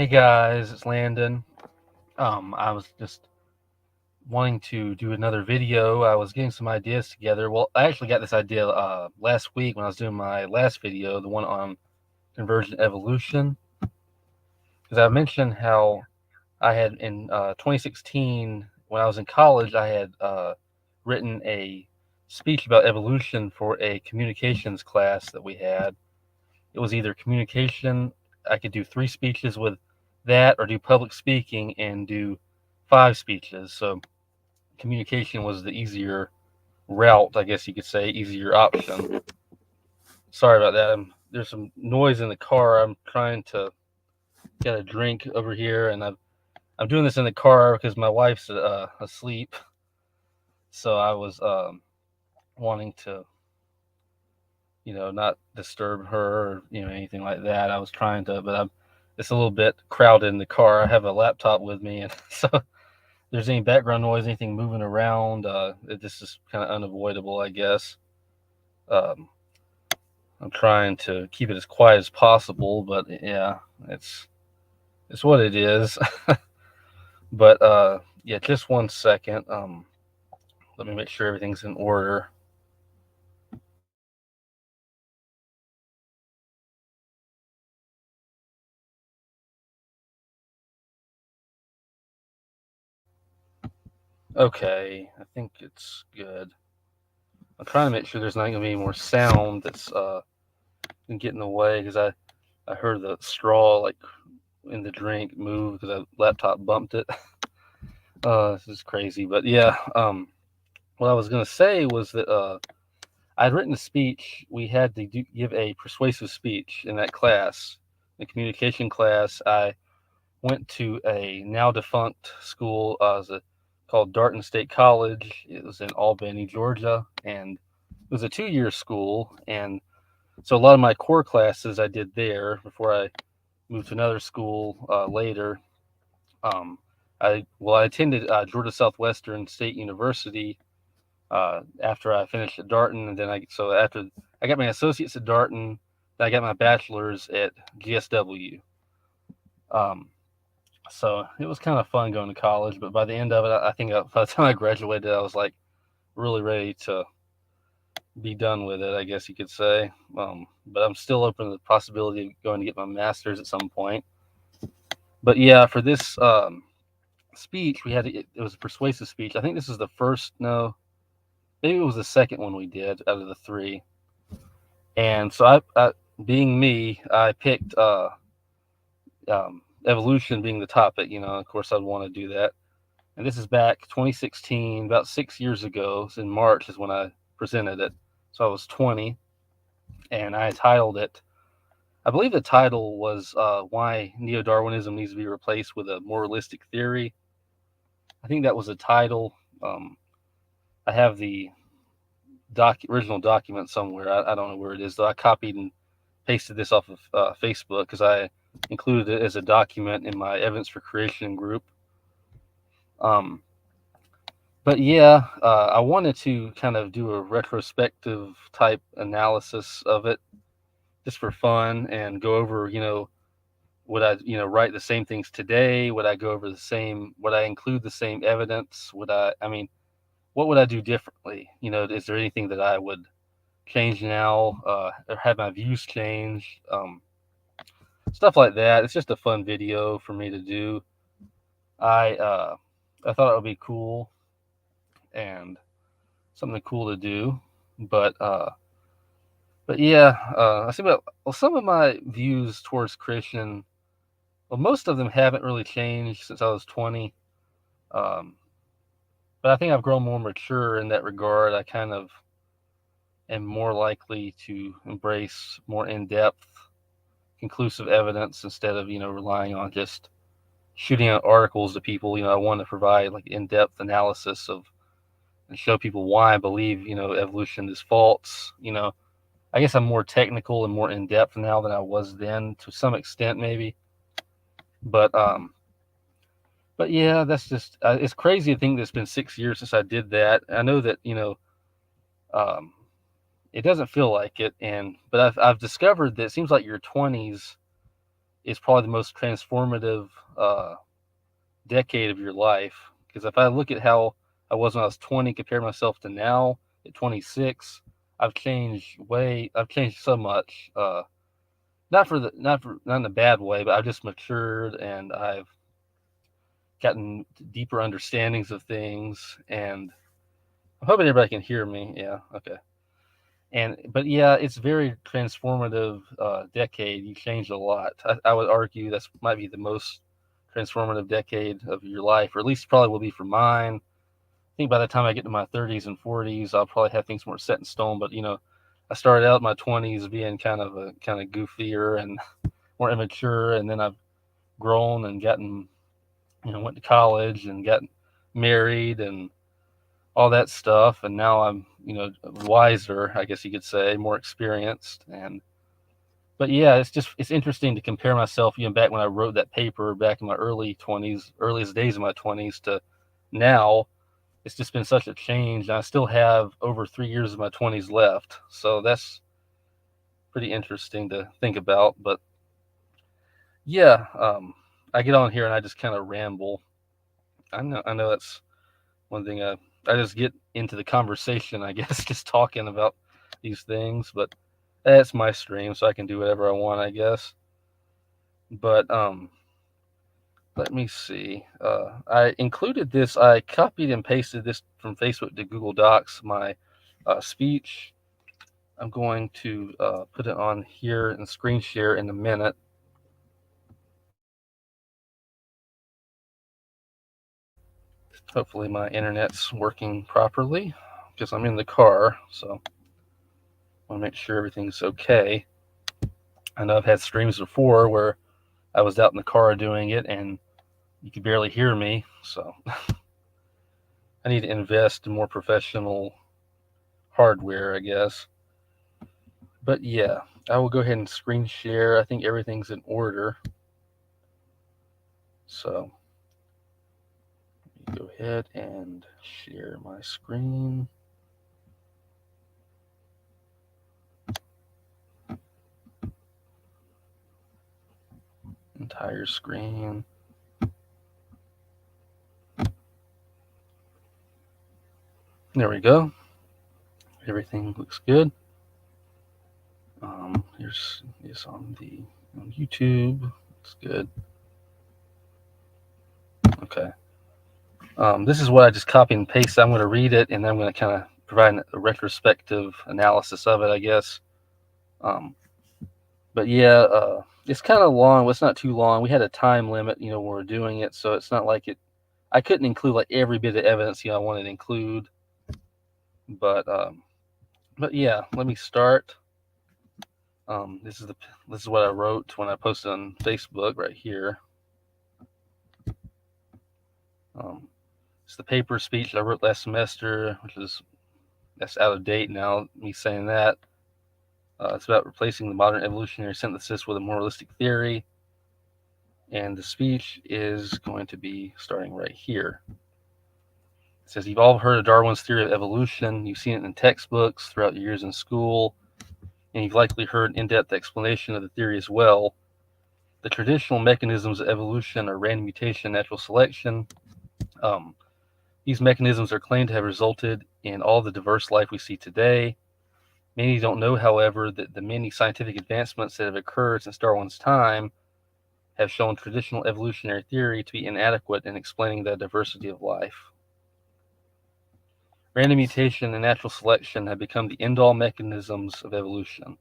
Hey guys, it's Landon. I was just wanting to do another video. I was getting some ideas together. Well, I actually got this idea last week when I was doing my last video, the one on convergent evolution, because I mentioned how I had in 2016 when I was in college, I had written a speech about evolution for a communications class that we had. It was either communication. I could do 3 speeches with that, or do public speaking and do 5 speeches. So communication was the easier route, I guess you could say, easier option. Sorry about that. There's some noise in the car. I'm trying to get a drink over here, and I'm doing this in the car because my wife's asleep. So I was wanting to, not disturb her or anything like that. I was trying to, but it's a little bit crowded in the car. I have a laptop with me, and so if there's any background noise, anything moving around, this is kind of unavoidable, I guess. Um, I'm trying to keep it as quiet as possible, but yeah, it's what it is. But yeah, just 1 second. Let me make sure everything's in order. Okay, I think it's good. I'm trying to make sure there's not going to be any more sound that's can get in the way, because I heard the straw like in the drink move because the laptop bumped it. This is crazy, but yeah. What I was gonna say was that I'd written a speech. We had to give a persuasive speech in that class, the communication class. I went to a now defunct school, called Darton State College. It was in Albany, Georgia, and it was a 2-year school. And so a lot of my core classes I did there before I moved to another school later. Um, I attended Georgia Southwestern State University after I finished at Darton, and then after I got my associates at Darton, then I got my bachelor's at GSW. Um, so it was kind of fun going to college, but by the end of it, I think by the time I graduated, I was like really ready to be done with it, I guess you could say. But I'm still open to the possibility of going to get my master's at some point. But yeah, for this speech, it was a persuasive speech. I think this is the first, no, maybe it was the second one we did out of the 3. And so being me, I picked evolution being the topic. Of course, I'd want to do that. And this is back 2016, about 6 years ago. So in March is when I presented it. So I was 20, and I titled it. I believe the title was "Why Neo-Darwinism Needs to Be Replaced with a More Realistic Theory." I think that was the title. I have the original document somewhere. I don't know where it is, though. I copied and pasted this off of Facebook because I included it as a document in my Evidence for Creation group. But yeah, I wanted to kind of do a retrospective type analysis of it just for fun and go over, would I, write the same things today? Would I go over would I include the same evidence? I mean, what would I do differently? Is there anything that I would change now, or have my views changed? Stuff like that. It's just a fun video for me to do. I thought it would be cool and something cool to do, but yeah, I see. Well, some of my views towards Christian, well, most of them haven't really changed since I was 20. Um, but I think I've grown more mature in that regard. I kind of am more likely to embrace more in-depth, conclusive evidence instead of relying on just shooting out articles to people. I want to provide like in-depth analysis of and show people why I believe evolution is false. I guess I'm more technical and more in depth now than I was then, to some extent, maybe. But but yeah, that's just it's crazy to think that it's been 6 years since I did that. I know that um, it doesn't feel like it, but I've discovered that it seems like your 20s is probably the most transformative decade of your life. Because if I look at how I was when I was 20, compare myself to now at 26, I've changed so much. Not in a bad way, but I've just matured and I've gotten deeper understandings of things. And I'm hoping everybody can hear me. Yeah, okay. But yeah, it's very transformative decade. You changed a lot. I would argue that's might be the most transformative decade of your life, or at least probably will be for mine. I think by the time I get to my 30s and 40s, I'll probably have things more set in stone. But I started out in my 20s being kind of goofier and more immature, and then I've grown and gotten, went to college and got married and all that stuff, and now I'm wiser, I guess you could say, more experienced. And but yeah, it's interesting to compare myself, back when I wrote that paper back in my early 20s, earliest days of my 20s, to now. It's just been such a change, and I still have over 3 years of my 20s left, so that's pretty interesting to think about. But yeah, I get on here and I just kind of ramble. I know that's one thing. I just get into the conversation, I guess, just talking about these things. But that's my stream, so I can do whatever I want, I guess. But let me see. I included this. I copied and pasted this from Facebook to Google Docs. My speech. I'm going to put it on here and screen share in a minute. Hopefully my internet's working properly because I'm in the car, so I want to make sure everything's okay. I know I've had streams before where I was out in the car doing it and you could barely hear me, so I need to invest in more professional hardware, I guess. But yeah, I will go ahead and screen share. I think everything's in order. So go ahead and share my screen. Entire screen. There we go. Everything looks good. Here's on YouTube. It's good. Okay. This is what I just copy and paste. I'm going to read it, and then I'm going to kind of provide a retrospective analysis of it, I guess. But yeah, it's kind of long. Well, it's not too long. We had a time limit, when we're doing it, so it's not like it. I couldn't include like every bit of evidence I wanted to include. But yeah, let me start. This is what I wrote when I posted on Facebook right here. It's the paper speech I wrote last semester, that's out of date now. Me saying that. It's about replacing the modern evolutionary synthesis with a moralistic theory. And the speech is going to be starting right here. It says, you've all heard of Darwin's theory of evolution. You've seen it in textbooks throughout your years in school, and you've likely heard an in-depth explanation of the theory as well. The traditional mechanisms of evolution are random mutation, natural selection. These mechanisms are claimed to have resulted in all the diverse life we see today. Many don't know, however, that the many scientific advancements that have occurred since Darwin's time have shown traditional evolutionary theory to be inadequate in explaining the diversity of life. Random mutation and natural selection have become the end-all mechanisms of evolution.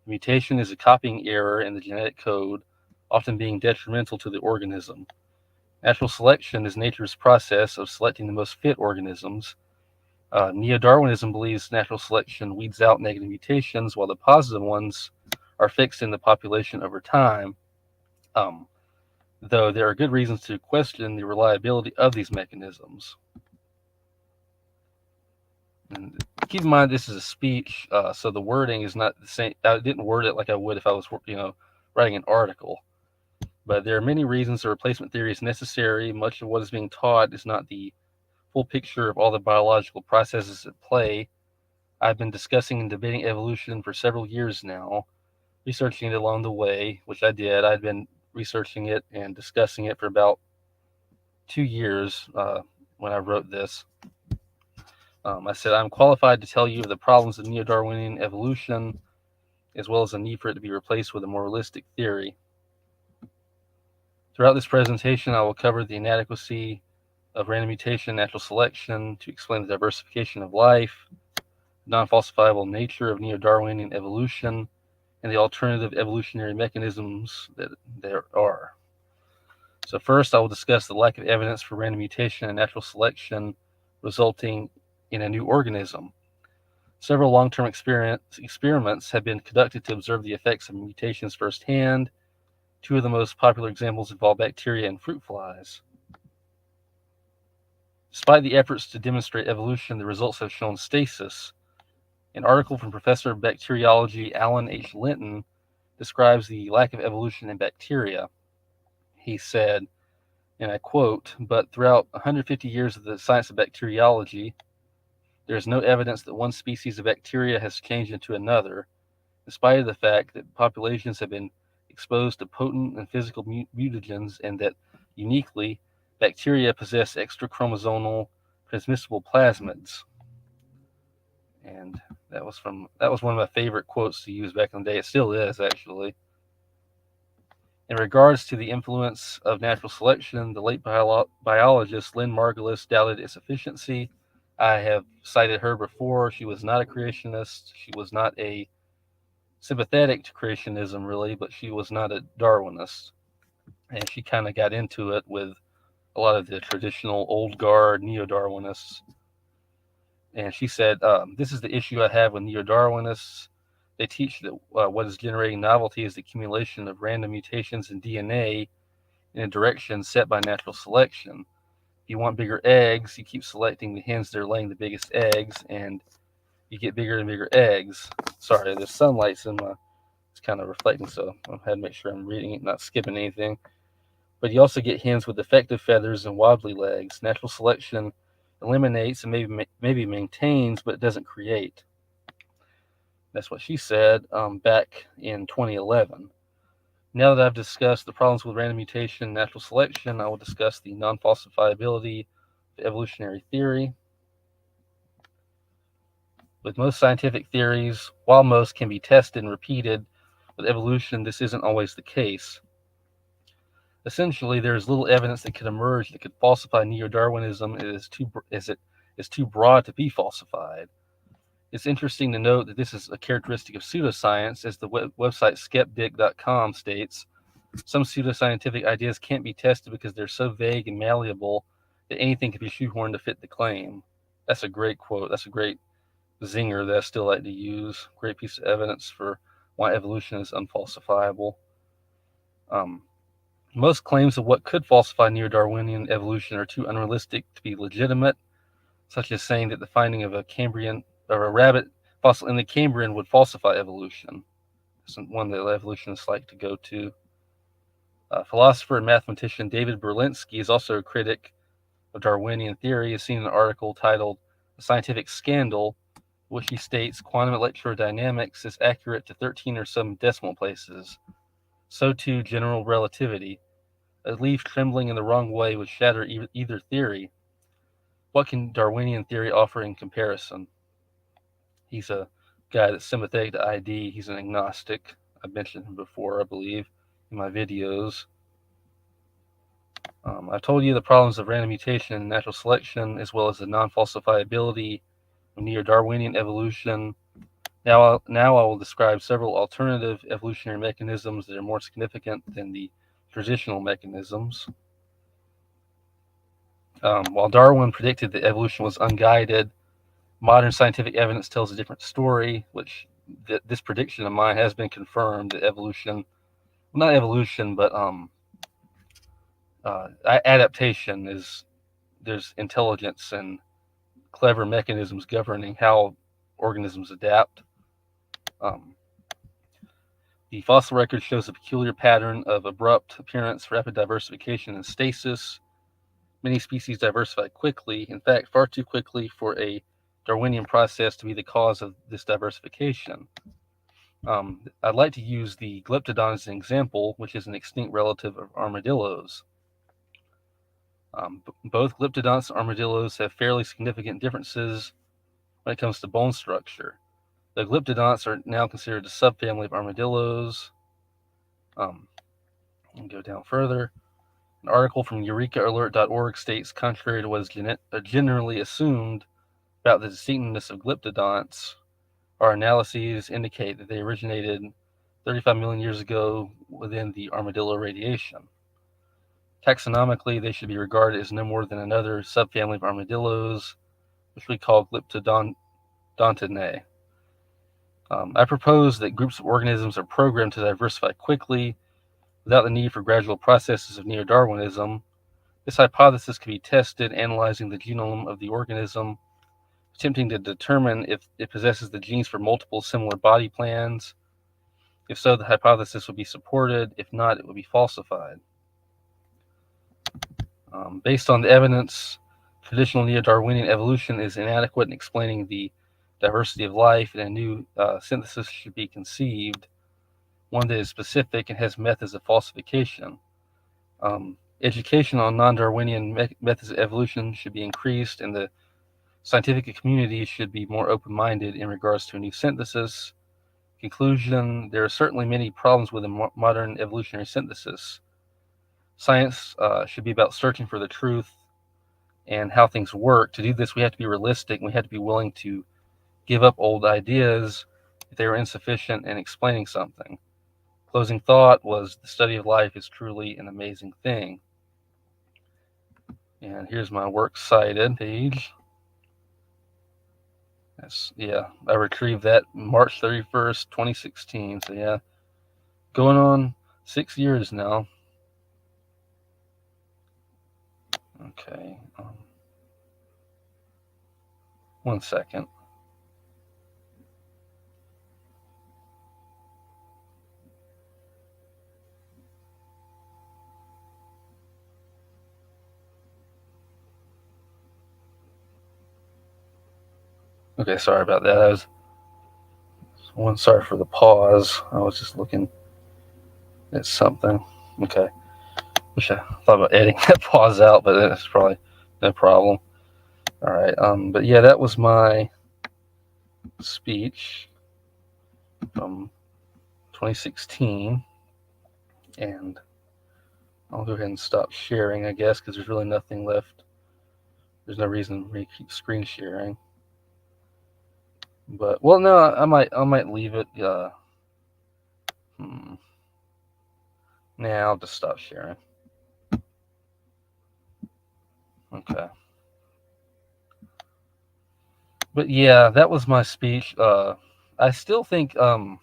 Mutation is a copying error in the genetic code, often being detrimental to the organism. Natural selection is nature's process of selecting the most fit organisms. Neo-Darwinism believes natural selection weeds out negative mutations, while the positive ones are fixed in the population over time. Though there are good reasons to question the reliability of these mechanisms. And keep in mind, this is a speech, so the wording is not the same. I didn't word it like I would if I was, writing an article. But there are many reasons the replacement theory is necessary. Much of what is being taught is not the full picture of all the biological processes at play. I've been discussing and debating evolution for several years now, researching it along the way, which I did. I'd been researching it and discussing it for about 2 years when I wrote this. I said, I'm qualified to tell you of the problems of neo-Darwinian evolution, as well as the need for it to be replaced with a more realistic theory. Throughout this presentation, I will cover the inadequacy of random mutation and natural selection to explain the diversification of life, non-falsifiable nature of neo-Darwinian evolution, and the alternative evolutionary mechanisms that there are. So first, I will discuss the lack of evidence for random mutation and natural selection resulting in a new organism. Several long-term experiments have been conducted to observe the effects of mutations firsthand. Two of the most popular examples involve bacteria and fruit flies. Despite the efforts to demonstrate evolution, the results have shown stasis. An article from Professor of Bacteriology Alan H. Linton describes the lack of evolution in bacteria. He said, and I quote, "But throughout 150 years of the science of bacteriology, there is no evidence that one species of bacteria has changed into another, in spite of the fact that populations have been exposed to potent and physical mutagens, and that, uniquely, bacteria possess extra chromosomal transmissible plasmids." And that was one of my favorite quotes to use back in the day. It still is, actually. In regards to the influence of natural selection, the late biologist Lynn Margulis doubted its efficiency. I have cited her before. She was not a creationist. She was not a sympathetic to creationism, really, but she was not a Darwinist. And she kind of got into it with a lot of the traditional old guard neo-Darwinists. And she said, this is the issue I have with neo-Darwinists. They teach that what is generating novelty is the accumulation of random mutations in DNA in a direction set by natural selection. If you want bigger eggs, you keep selecting the hens that are laying the biggest eggs, and you get bigger and bigger eggs. Sorry, there's sunlight in my, it's kind of reflecting, so I had to make sure I'm reading it, not skipping anything. But you also get hens with defective feathers and wobbly legs. Natural selection eliminates and maybe maintains, but it doesn't create. That's what she said back in 2011. Now that I've discussed the problems with random mutation and natural selection, I will discuss the non-falsifiability of evolutionary theory. With most scientific theories, while most can be tested and repeated, with evolution, this isn't always the case. Essentially, there is little evidence that could emerge that could falsify neo-Darwinism as it is too broad to be falsified. It's interesting to note that this is a characteristic of pseudoscience, as the website skeptic.com states. Some pseudoscientific ideas can't be tested because they're so vague and malleable that anything can be shoehorned to fit the claim. That's a great quote. That's a great zinger that I still like to use. Great piece of evidence for why evolution is unfalsifiable. Most claims of what could falsify neo-Darwinian evolution are too unrealistic to be legitimate, such as saying that the finding of a Cambrian or a rabbit fossil in the Cambrian would falsify evolution. It's one that evolutionists like to go to. Philosopher and mathematician David Berlinski is also a critic of Darwinian theory. He has seen an article titled "A Scientific Scandal," which he states quantum electrodynamics is accurate to 13 or some decimal places. So too general relativity. A leaf trembling in the wrong way would shatter either theory. What can Darwinian theory offer in comparison? He's a guy that's sympathetic to ID. He's an agnostic. I've mentioned him before, I believe, in my videos. I've told you the problems of random mutation and natural selection, as well as the non-falsifiability of neo-Darwinian evolution. Now I will describe several alternative evolutionary mechanisms that are more significant than the traditional mechanisms. While Darwin predicted that evolution was unguided, modern scientific evidence tells a different story, which this prediction of mine has been confirmed that evolution, well, not evolution, but adaptation is, there's intelligence and clever mechanisms governing how organisms adapt. The fossil record shows a peculiar pattern of abrupt appearance, rapid diversification, and stasis. Many species diversify quickly, in fact, far too quickly for a Darwinian process to be the cause of this diversification. I'd like to use the glyptodon as an example, which is an extinct relative of armadillos. Both glyptodonts and armadillos have fairly significant differences when it comes to bone structure. The glyptodonts are now considered a subfamily of armadillos. And go down further. An article from EurekaAlert.org states, contrary to what is generally assumed about the distinctiveness of glyptodonts, our analyses indicate that they originated 35 million years ago within the armadillo radiation. Taxonomically, they should be regarded as no more than another subfamily of armadillos, which we call Glyptodontinae. I propose that groups of organisms are programmed to diversify quickly without the need for gradual processes of neo-Darwinism. This hypothesis can be tested analyzing the genome of the organism, attempting to determine if it possesses the genes for multiple similar body plans. If so, the hypothesis would be supported. If not, it would be falsified. Based on the evidence, traditional neo-Darwinian evolution is inadequate in explaining the diversity of life, and a new synthesis should be conceived, one that is specific and has methods of falsification. Education on non-Darwinian methods of evolution should be increased, and the scientific community should be more open-minded in regards to a new synthesis. Conclusion: there are certainly many problems with a modern evolutionary synthesis. Science should be about searching for the truth and how things work. To do this, we have to be realistic. We have to be willing to give up old ideas if they are insufficient in explaining something. Closing thought was, the study of life is truly an amazing thing. And here's my works cited page. I retrieved that March 31st, 2016. So yeah, going on 6 years now. Okay. 1 second. Okay, sorry about that. Sorry for the pause. I was just looking at something. Okay. Wish I thought about editing that pause out, but that's probably no problem. All right. But yeah, that was my speech from 2016, and I'll go ahead and stop sharing, I guess, because there's really nothing left. There's no reason for me to keep screen sharing. But well, no, I might leave it. Nah, I'll just stop sharing. Okay. But yeah, that was my speech. I still think if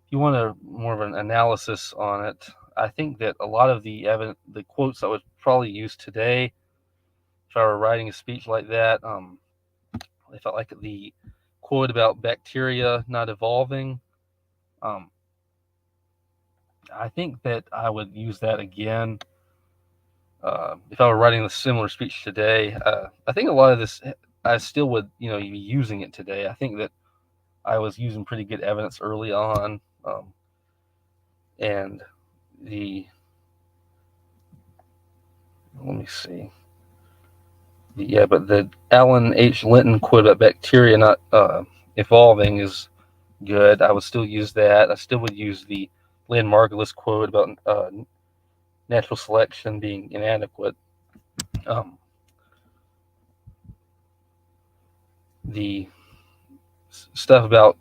you want more of an analysis on it, I think that a lot of the quotes I would probably use today, if I were writing a speech like that, I felt like the quote about bacteria not evolving. I think that I would use that again if I were writing a similar speech today. I think a lot of this, I still would, be using it today. I think that I was using pretty good evidence early on, and let me see. But the Alan H. Linton quote about bacteria not evolving is good. I would still use that. I still would use the Lynn Margulis quote about natural selection being inadequate. The stuff about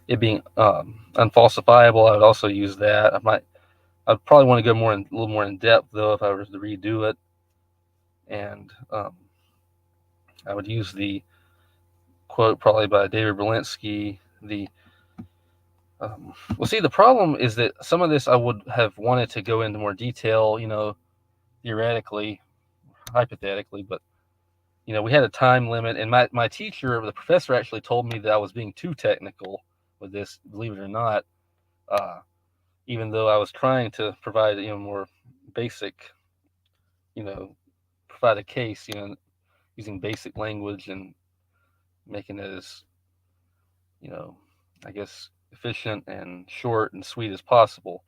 it being unfalsifiable, I would also use that. I'd probably want to go a little more in depth though if I were to redo it, and I would use the quote probably by David Berlinski. The problem is that some of this I would have wanted to go into more detail, theoretically, hypothetically, but we had a time limit, and my teacher, the professor, actually told me that I was being too technical with this, believe it or not, even though I was trying to provide, more basic, provide a case, using basic language and making it as, I guess, efficient and short and sweet as possible.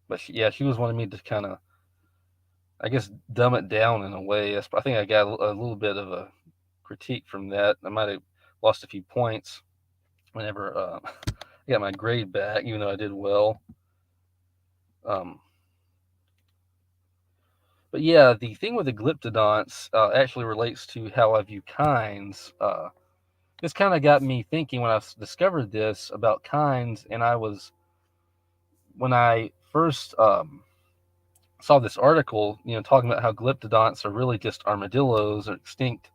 But she was wanting me to kind of, I guess, dumb it down in a way. I think I got a little bit of a critique from that. I might have lost a few points whenever I got my grade back, even though I did well. Um, but yeah, the thing with the glyptodonts actually relates to how I view kinds. This kind of got me thinking when I discovered this about kinds, and when I first saw this article, talking about how glyptodonts are really just armadillos or extinct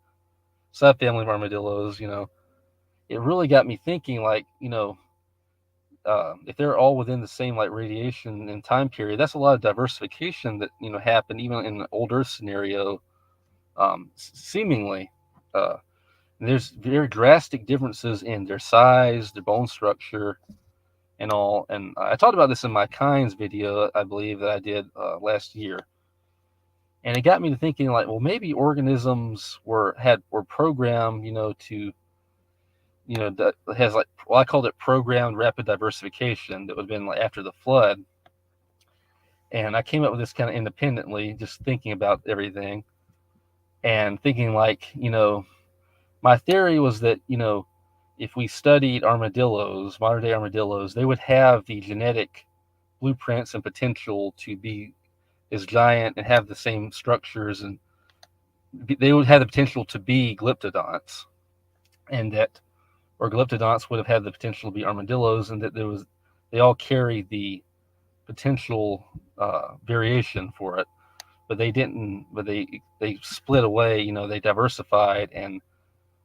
subfamily of armadillos. It really got me thinking, like, if they're all within the same like radiation and time period, that's a lot of diversification that happened even in an old Earth scenario, seemingly. Uh, and there's very drastic differences in their size, their bone structure, and all. And I talked about this in my kinds video, I believe, that I did last year. And it got me to thinking, like, well, maybe organisms were programmed, to that has, like, well, I called it programmed rapid diversification that would have been like after the flood. And I came up with this kind of independently, just thinking about everything and thinking, like, my theory was that, if we studied armadillos, modern day armadillos, they would have the genetic blueprints and potential to be as giant and have the same structures, and they would have the potential to be glyptodonts, and that, or glyptodonts would have had the potential to be armadillos, and that they all carry the potential variation for it, but they didn't. But they split away. They diversified and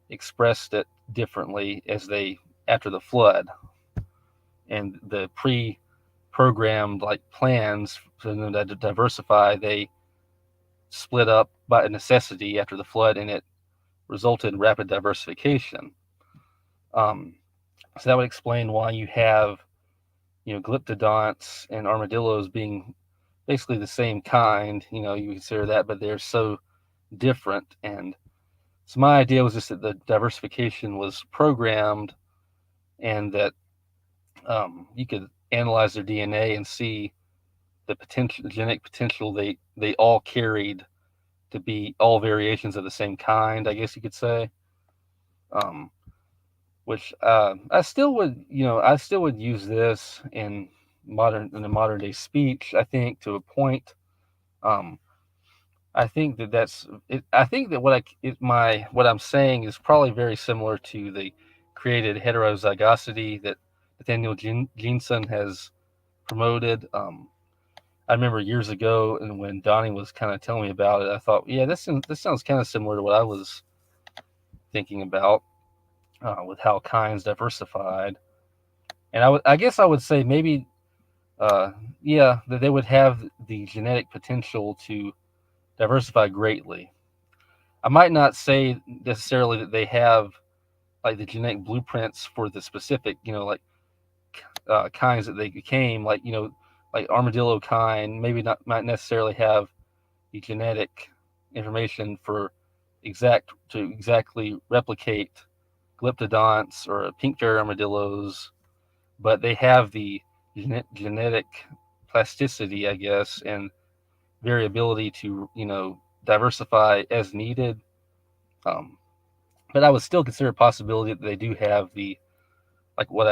expressed it differently after the flood, and the pre-programmed like plans for them to diversify, they split up by necessity after the flood, and it resulted in rapid diversification. So that would explain why you have glyptodonts and armadillos being basically the same kind. You consider that, but they're so different. And so my idea was just that the diversification was programmed, and that you could analyze their DNA and see the genetic potential they all carried to be all variations of the same kind, I guess you could say. Which I still would use this in a modern day speech. I think, to a point. Um, I think that that's it. I think that what I'm saying is probably very similar to the created heterozygosity that Nathaniel Jeanson has promoted. I remember years ago, and when Donnie was kind of telling me about it, I thought, yeah, this sounds kind of similar to what I was thinking about, with how kinds diversified. And I guess I would say maybe, yeah, that they would have the genetic potential to diversify greatly. I might not say necessarily that they have like the genetic blueprints for the specific, like kinds that they became, like armadillo kind, maybe not might necessarily have the genetic information for exactly replicate glyptodonts or pink fairy armadillos, but they have the genetic plasticity, I guess, and variability to diversify as needed. Um, but I would still consider a possibility that they do have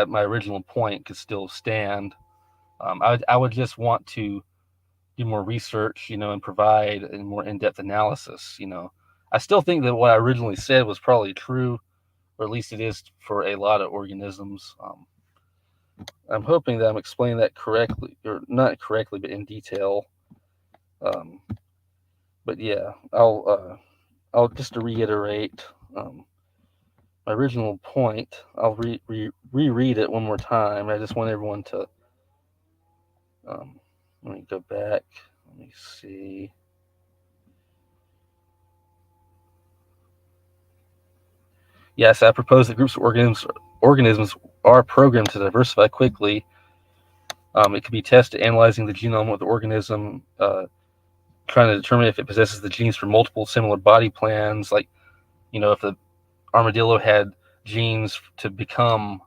my original point could still stand. I would just want to do more research, and provide a more in-depth analysis. I still think that what I originally said was probably true, or at least it is for a lot of organisms. I'm hoping that I'm explaining that correctly, or not correctly, but in detail. Um, but yeah, I'll just to reiterate my original point. I'll reread it one more time. I just want everyone to. Let me go back. Let me see. Yes, I propose that groups of organisms are programmed to diversify quickly. It can be tested analyzing the genome of the organism, trying to determine if it possesses the genes for multiple similar body plans. Like, if the armadillo had genes to become,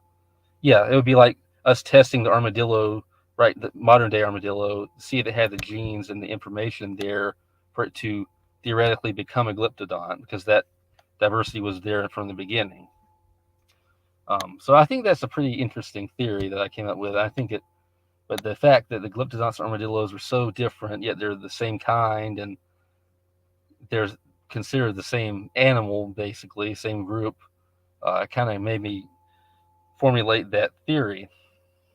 yeah, it would be like us testing the armadillo, right, the modern day armadillo, see if it had the genes and the information there for it to theoretically become a glyptodon, because that diversity was there from the beginning. So I think that's a pretty interesting theory that I came up with. I think it, but the fact that the glyptodonts and armadillos were so different, yet they're the same kind, and they're considered the same animal, basically, same group, kind of made me formulate that theory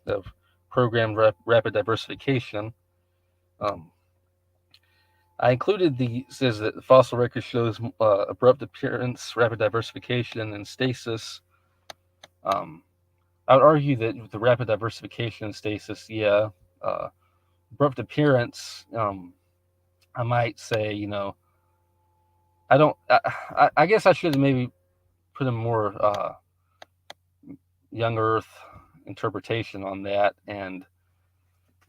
of programmed rapid diversification. Um, I included the says that the fossil record shows abrupt appearance, rapid diversification, and stasis. Um, I would argue that with the rapid diversification and stasis, yeah, uh, abrupt appearance. I might say, I don't. I guess I should have maybe put a more young Earth interpretation on that, and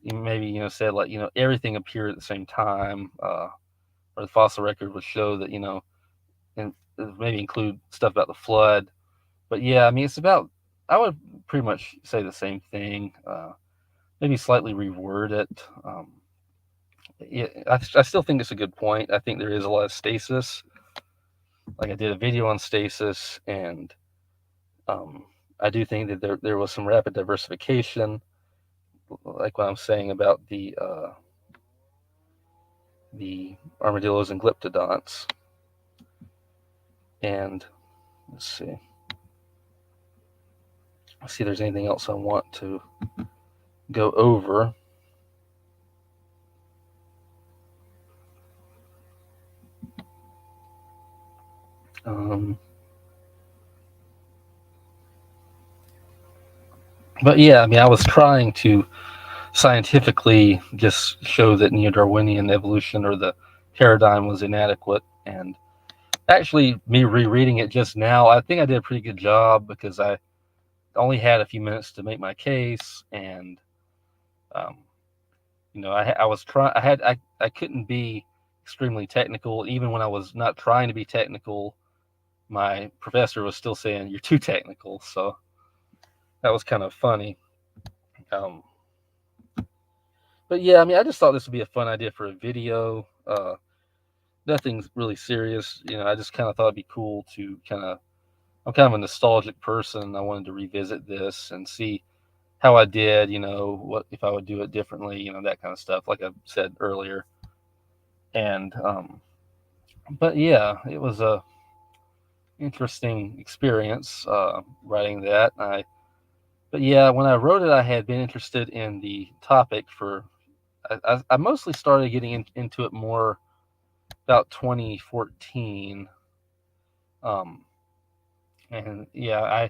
maybe said like everything appeared at the same time, or the fossil record would show that and maybe include stuff about the flood. But yeah, I mean it's about. I would pretty much say the same thing. Maybe slightly reword it. Yeah, I still think it's a good point. I think there is a lot of stasis. Like I did a video on stasis, and um, I do think that there was some rapid diversification, like what I'm saying about the armadillos and glyptodonts. And let's see if there's anything else I want to go over. But yeah, I mean, I was trying to scientifically just show that neo-Darwinian evolution or the paradigm was inadequate. And actually, me rereading it just now, I think I did a pretty good job because I only had a few minutes to make my case, and um, I was trying. I couldn't be extremely technical, even when I was not trying to be technical. My professor was still saying you're too technical, so that was kind of funny. Um, but yeah, I mean, I just thought this would be a fun idea for a video. Nothing's really serious, I just kind of thought it'd be cool to I'm kind of a nostalgic person. I wanted to revisit this and see how I did, what if I would do it differently, that kind of stuff, like I said earlier. And but yeah, it was a interesting experience writing that. But yeah, when I wrote it, I had been interested in the topic for. I mostly started getting into it more about 2014, and yeah,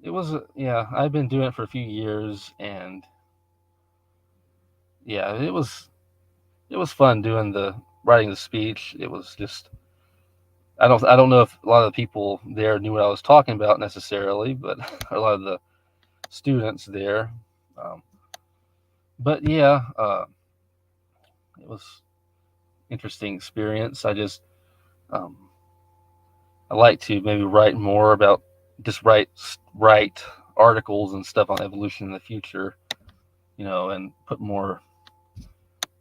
I've been doing it for a few years, and yeah, it was fun doing the writing the speech. It was just I don't know if a lot of the people there knew what I was talking about necessarily, but a lot of the students there. Um, but yeah, it was interesting experience. Um, I like to maybe write more about just write articles and stuff on evolution in the future, and put more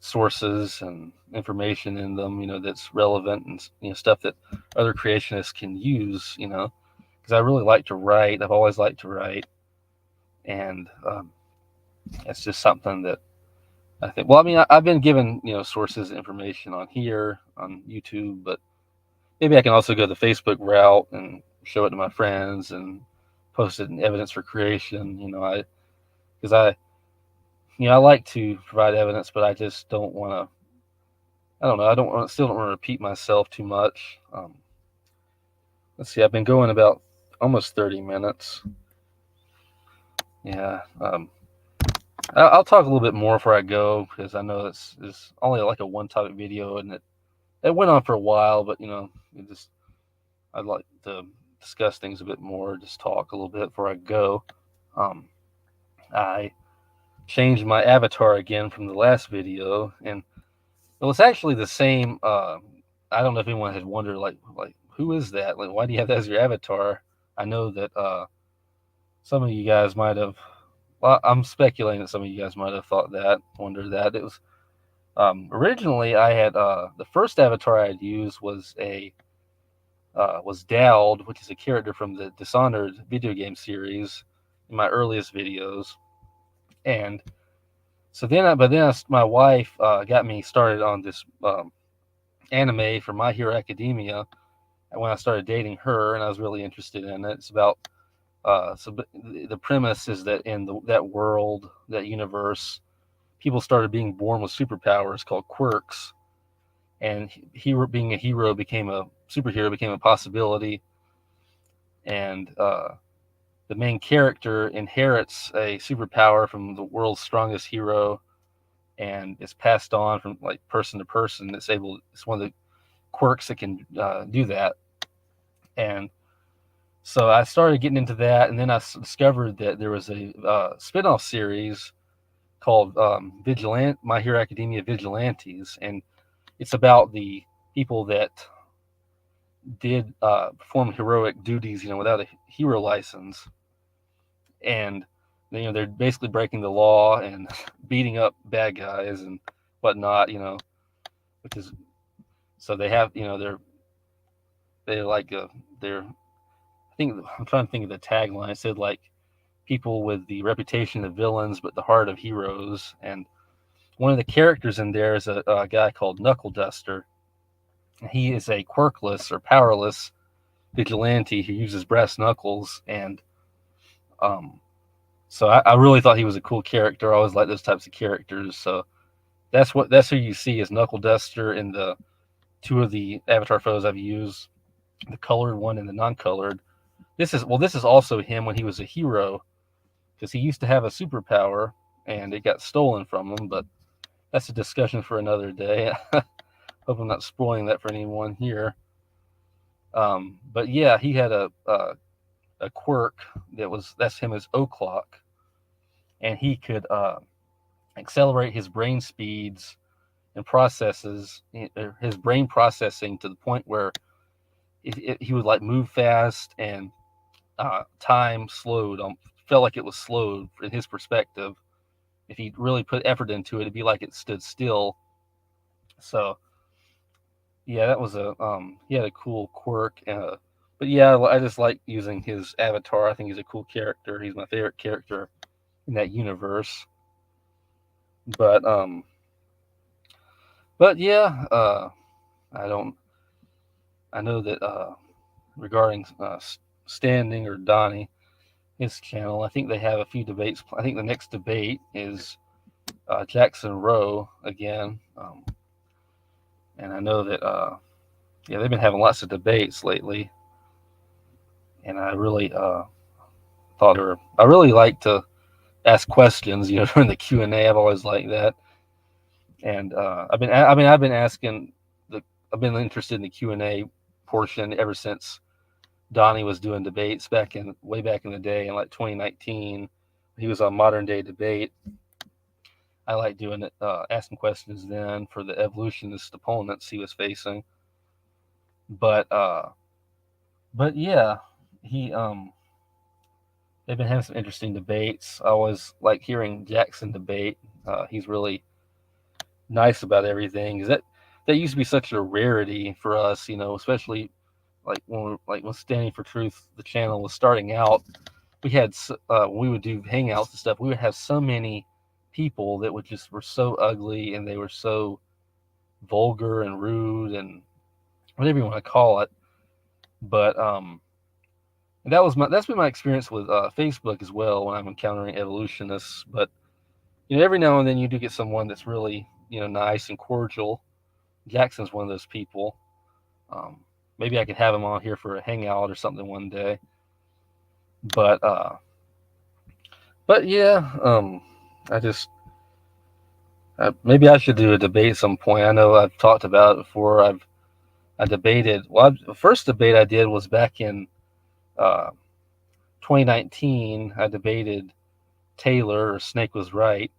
sources and information in them, that's relevant and stuff that other creationists can use, because I really like to write. I've always liked to write, and it's just something that I think. Well, I mean, I've been given sources information on here on YouTube, but maybe I can also go the Facebook route and show it to my friends and post it in evidence for creation. Because I like to provide evidence, but I just don't want to. I don't know. Still don't want to repeat myself too much. Let's see. I've been going about almost 30 minutes. Yeah. I'll talk a little bit more before I go because I know it's only like a one-topic video, and it went on for a while. But I'd like to discuss things a bit more. Just talk a little bit before I go. I changed my avatar again from the last video, and it was actually the same. I don't know if anyone had wondered, like who is that? Like, why do you have that as your avatar? I know that some of you guys might have well, I'm speculating that some of you guys might have thought that, wondered that. It was originally I had the first avatar I'd used was Dowd, which is a character from the Dishonored video game series in my earliest videos. And so my wife got me started on this anime for My Hero Academia. And when I started dating her, and I was really interested in it, it's about the premise is that in that world, that universe, people started being born with superpowers called quirks, and being a hero became a superhero became a possibility, and the main character inherits a superpower from the world's strongest hero, and it's passed on from like person to person. It's one of the quirks that can do that, and so I started getting into that, and then I discovered that there was a spin-off series called My Hero Academia Vigilantes, and it's about the people that did perform heroic duties, without a hero license, and they're basically breaking the law and beating up bad guys and whatnot, which is so they have, they're like they're I think I'm trying to think of the tagline. It said like people with the reputation of villains but the heart of heroes, and one of the characters in there is a guy called Knuckle Duster. He is a quirkless or powerless vigilante who uses brass knuckles, and um, so I really thought he was a cool character. I always like those types of characters. So that's who you see as Knuckle Duster in the two of the avatar photos I've used, the colored one and the non-colored. This is also him when he was a hero, because he used to have a superpower and it got stolen from him. But that's a discussion for another day. Hope I'm not spoiling that for anyone here. But yeah, he had a quirk that's him as O'Clock, and he could accelerate his brain speeds and his brain processing to the point where he would like move fast, and time slowed. Felt like it was slowed in his perspective. If he really put effort into it, it'd be like it stood still. So yeah, that was he had a cool quirk. But yeah, I just like using his avatar. I think he's a cool character. He's my favorite character in that universe. But yeah, I don't. I know that regarding Standing or Donnie, his channel, I think they have a few debates. I think the next debate is Jackson Rowe again, and I know that yeah, they've been having lots of debates lately, and I really I really like to ask questions, during the Q&A. I've always liked that, and I've been asking I've been interested in the Q&A portion ever since Donnie was doing debates way back in the day in like 2019. He was on Modern Day Debate. I like doing it, asking questions then for the evolutionist opponents he was facing. But yeah, he they've been having some interesting debates. I always like hearing Jackson debate. He's really nice about everything. That used to be such a rarity for us, especially when Standing for Truth, the channel was starting out. We had when we would do hangouts and stuff, we would have so many people that were so ugly, and they were so vulgar and rude and whatever you want to call it. But that's been my experience with Facebook as well when I'm encountering evolutionists. But every now and then you do get someone that's really nice and cordial. Jackson's one of those people. Um, Maybe I could have him on here for a hangout or something one day. But yeah, I just maybe I should do a debate at some point. I know I've talked about it before. I debated. Well, the first debate I did was back in uh, 2019. I debated Taylor, or Snake Was Right.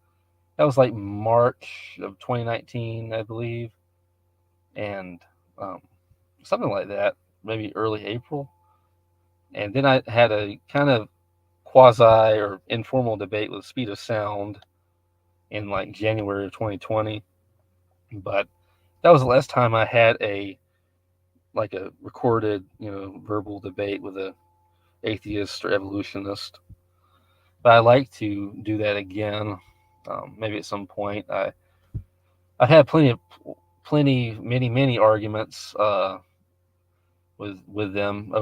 That was like March of 2019, I believe, and um, something like that. Maybe early April. And then I had a kind of quasi or informal debate with Speed of Sound in like January of 2020, but that was the last time I had a recorded, verbal debate with a atheist or evolutionist. But I like to do that again. Maybe at some point. I've had many arguments with them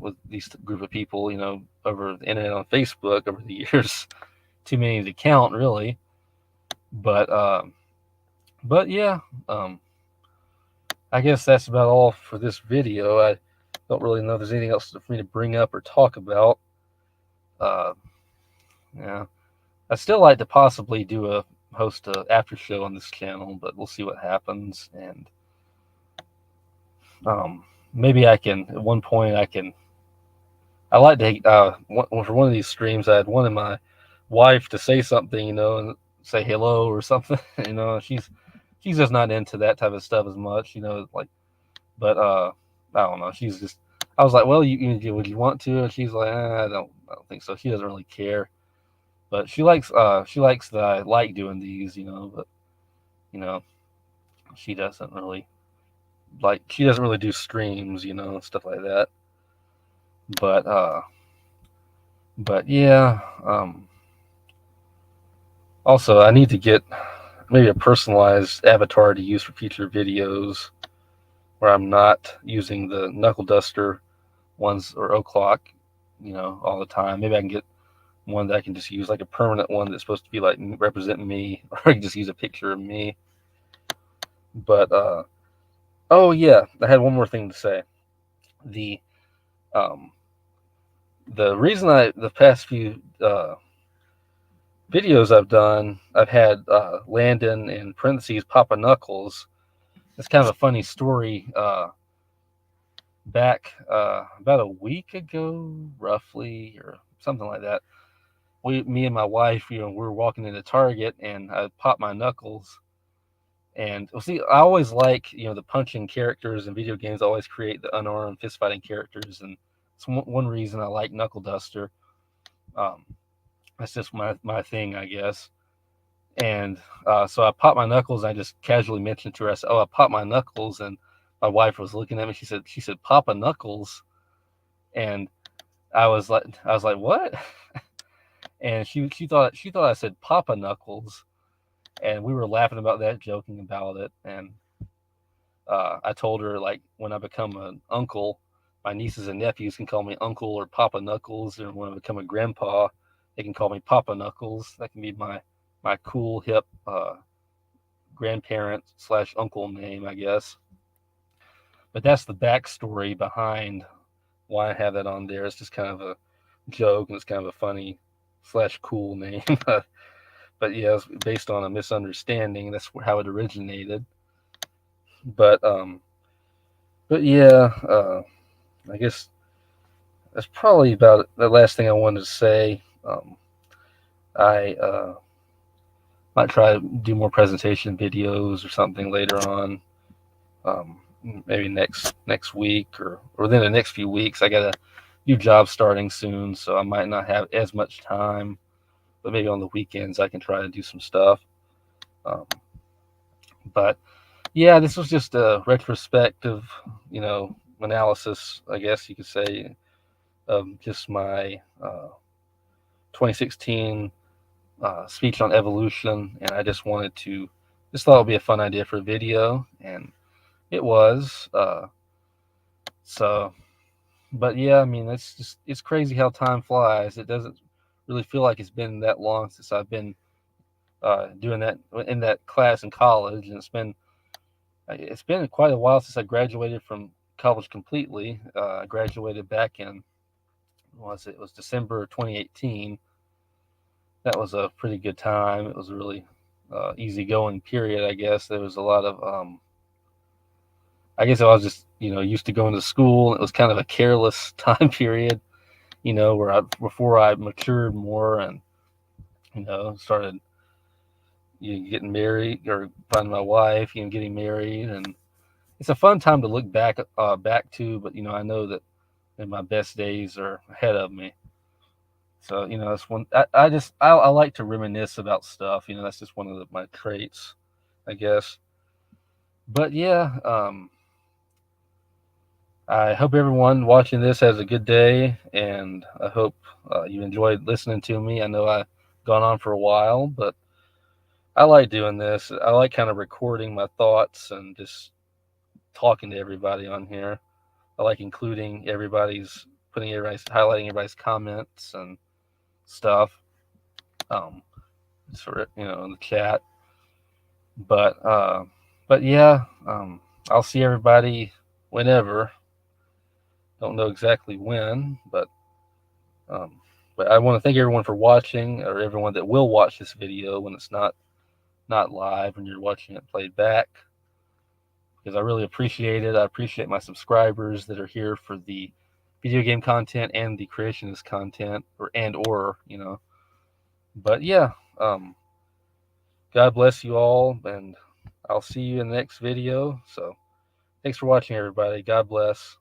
with these group of people, over the internet on Facebook over the years. Too many to count, really. But yeah, I guess that's about all for this video. I don't really know if there's anything else for me to bring up or talk about. Uh, yeah, I'd still like to possibly host a after show on this channel, but we'll see what happens. And maybe I can at one point I like to for one of these streams I had wanted my wife to say something, and say hello or something. She's just not into that type of stuff as much, but I don't know. I was like, well, would you want to? And she's like, I don't think so. She doesn't really care, but she likes that I like doing these, but you know, she doesn't really do streams, stuff like that. But yeah. Also, I need to get maybe a personalized avatar to use for future videos where I'm not using the knuckle duster ones or o'clock, all the time. Maybe I can get one that I can just use, like a permanent one that's supposed to be like representing me, or I can just use a picture of me. But oh yeah, I had one more thing to say. The reason the past few videos I've done, I've had Landon in parentheses Papa Knuckles. It's kind of a funny story. Back about a week ago, roughly, or something like that, me and my wife, we were walking into Target, and I popped my knuckles. And see, I always like, the punching characters in video games. Always create the unarmed fist fighting characters, and it's one reason I like Knuckle Duster. That's just my thing, I guess. And so I popped my knuckles, and I just casually mentioned to her, I said, "Oh, I popped my knuckles," and my wife was looking at me. She said, "Papa Knuckles," and I was like, "What?" And she thought I said Papa Knuckles, and we were laughing about that, joking about it. And I told her, like, when I become an uncle, my nieces and nephews can call me Uncle or Papa Knuckles, and when I become a grandpa, they can call me Papa Knuckles. That can be my cool, hip grandparent / uncle name, I guess. But that's the backstory behind why I have that on there. It's just kind of a joke, and it's kind of a funny / cool name. But yeah, it's based on a misunderstanding. That's how it originated. But yeah, I guess that's probably about the last thing I wanted to say. I might try to do more presentation videos or something later on. Maybe next week or within the next few weeks. I got a new job starting soon, so I might not have as much time. But maybe on the weekends I can try to do some stuff. But yeah, this was just a retrospective, analysis, I guess you could say, of just my 2016 speech on evolution, and I just thought it would be a fun idea for a video, and it was. But yeah, I mean, it's crazy how time flies. It doesn't really feel like it's been that long since I've been doing that in that class in college, and it's been quite a while since I graduated from college completely. I graduated back in, it was December 2018. That was a pretty good time. It was a really easygoing period, I guess. There was a lot of, I guess I was just, used to going to school. It was kind of a careless time period, before I matured more and, started getting married or finding my wife, getting married. And it's a fun time to look back to, but, I know that my best days are ahead of me. So that's one. I like to reminisce about stuff. That's just one of my traits, I guess. But yeah, I hope everyone watching this has a good day, and I hope you enjoyed listening to me. I know I've gone on for a while, but I like doing this. I like kind of recording my thoughts and just talking to everybody on here. I like including highlighting everybody's comments and stuff. Um, in the chat. But yeah, I'll see everybody whenever. Don't know exactly when, um, but I want to thank everyone for watching, or everyone that will watch this video when it's not live and you're watching it played back, because I really appreciate it. I appreciate my subscribers that are here for the video game content and the creationist content, or. But yeah, God bless you all, and I'll see you in the next video. So thanks for watching, everybody. God bless.